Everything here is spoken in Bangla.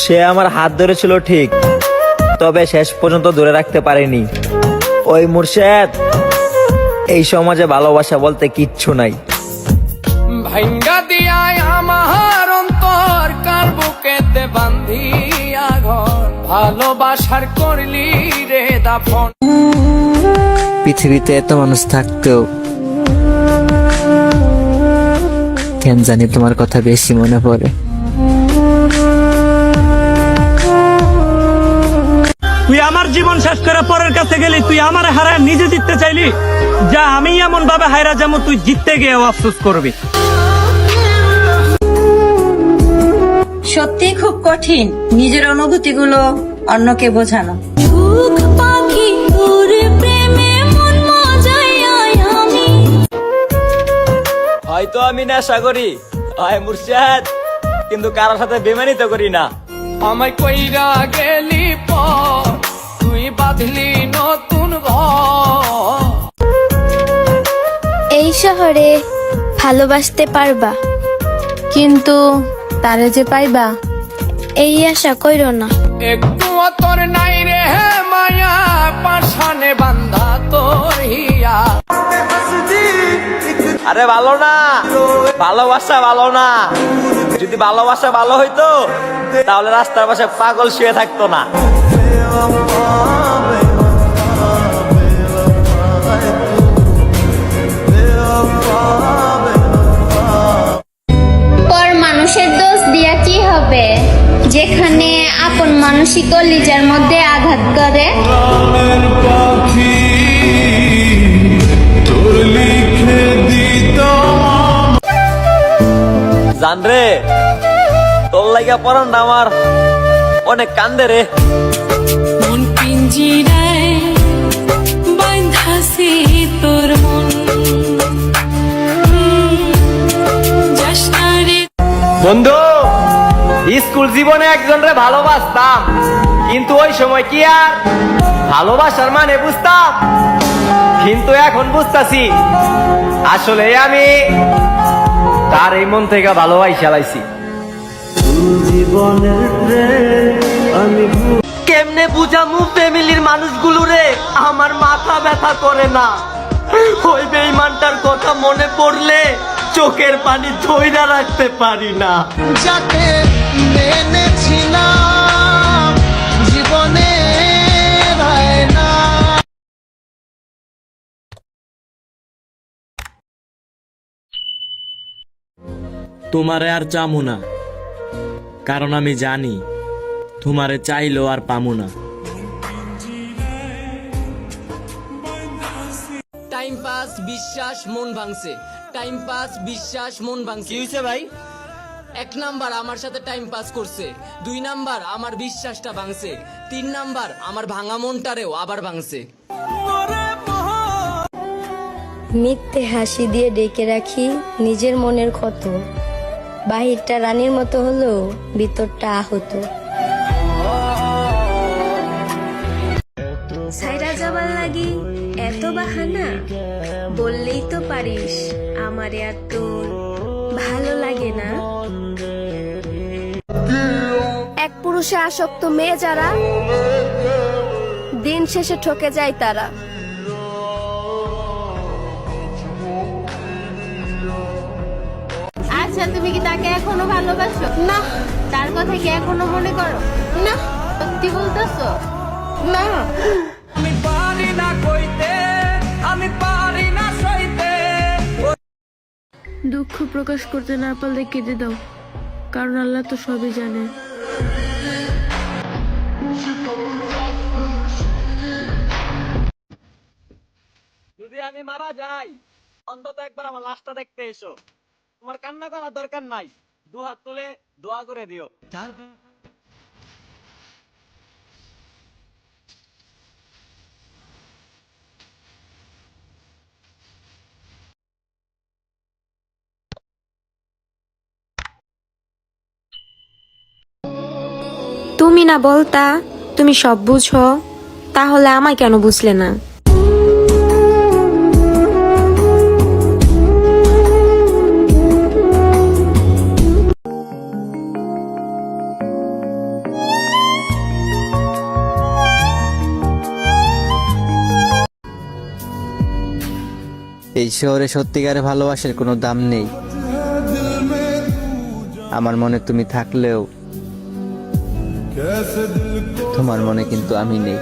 সে আমার হাত ধরেছিল ঠিক, তবে শেষ পর্যন্ত ধরে রাখতে পারেনি। ওই মুর্শেদ, এই সমাজে ভালোবাসা বলতে কিচ্ছু নাই। ভাঙ্গা দিয়ায় আমার অন্তর কার বুকেতে বান্ধিয়া ঘর, ভালোবাসার করলি রে দাফন। পৃথিবীতে এত মানুষ থাকতেও কেন জানি তোমার কথা বেশি মনে পড়ে। তুই আমার জীবন শেষ করে পরের কাছে গেলি, তুই আমার হারায় নিজে জিততে চাইলি। যা আমি এমন ভাবে হায়রা যেমন তুই জিততে গিয়েও আফসোস করবি। সত্যি খুব কঠিন নিজের অনুভূতিগুলো অন্যকে বোঝানো। হয়তো আমি নেশা করি হয় মুর্শেদ, কিন্তু কারোর সাথে বেমানি তো করি না। আমায় কইরা গেলি পর, তুই বাঁধলি নতুন ঘর। এই শহরে ভালোবাসতে পারবা, কিন্তু তারে যে পাইবা এই আশা কইরো না। একটু তোর নাই রে মায়া, পাশানে বান্ধা তোর হিয়া। আরে ভালো না, ভালোবাসা ভালো না। যদি ভালোবাসা ভালো হইতো তাহলে রাস্তার পাশে পাগল শুয়ে থাকতো না। পর মানুষের দোষ দিয়া কি হবে, যেখানে আপন মানুষই কলিজার মধ্যে আঘাত করে। জান রে, তোর লাগিয়া পরান আমার অনেক কান্দে রে। মন পিঞ্জিরায় বাঁধাছে তোর মন, যাস না রে। বন্ধু, স্কুল জীবনে একজনরে ভালোবাসতাম, কিন্তু ওই সময় কি আর ভালোবাসার মানে বুঝতাম। কিন্তু এখন বুঝতাছি আসলে আমি তার এই মন থেকে ভালোবাসা লাইছি। কেমনে বুঝামু ফ্যামিলির মানুষগুলো রে, আমার মাথা ব্যথা করে না। ওই বেঈমানটার কথা মনে পড়লে চোখের পানি ধইরা রাখতে পারি না। যাকে মেনেছিলাম জীবনে না। তোমারে আর চামু না, কারণ আমি জানি তোমারে চাইলেও আর পামু না। টাইম পাস বিশ্বাস মন ভাঙছে, টাইম পাস বিশ্বাস মন ভাঙছে। কি হইছে ভাই? 1 নাম্বার আমার সাথে টাইম পাস করছে, 2 নাম্বার আমার বিশ্বাসটা ভাঙছে, 3 নাম্বার আমার ভাঙা মনটারেও আবার ভাঙছে। মিথ্যে হাসি দিয়ে ডেকে রাখি নিজের মনের ক্ষত, বাহিরটা রানীর মতো হলো ভিতরটা আহত। সাইরা যাবার লাগি এত বাহানা, বললেই তো পারিস আমারে আর তোর ভালো লাগে না। এক পুরুষে আসক্ত মেয়ে যারা, দিন শেষে ঠকে যায় তারা। আচ্ছা, তুমি কি তাকে এখনো ভালোবাসো? না। তার কথা কি এখনো মনে করো? না। সত্যি বলতেছো? না। আমি পারি না কইতে, আমি পারি না সইতে। দুঃখ প্রকাশ করতে না পারলে কেঁদে দাও, কারণ আল্লাহ তো সবই জানে। যদি আমি মারা যাই, অন্তত একবার আমার লাশটা দেখতে এসো। তোমার কান্না করার দরকার নাই, 2 হাত তুলে দোয়া করে দিও। তুমি না বলতা তুমি সব বুঝো, তাহলে আমায় কেন বুঝলে না? এই শহরে সত্যিকারে ভালোবাসার কোনো দাম নেই। আমার মনে তুমি থাকলেও তোমার মনে কিন্তু আমি নেই।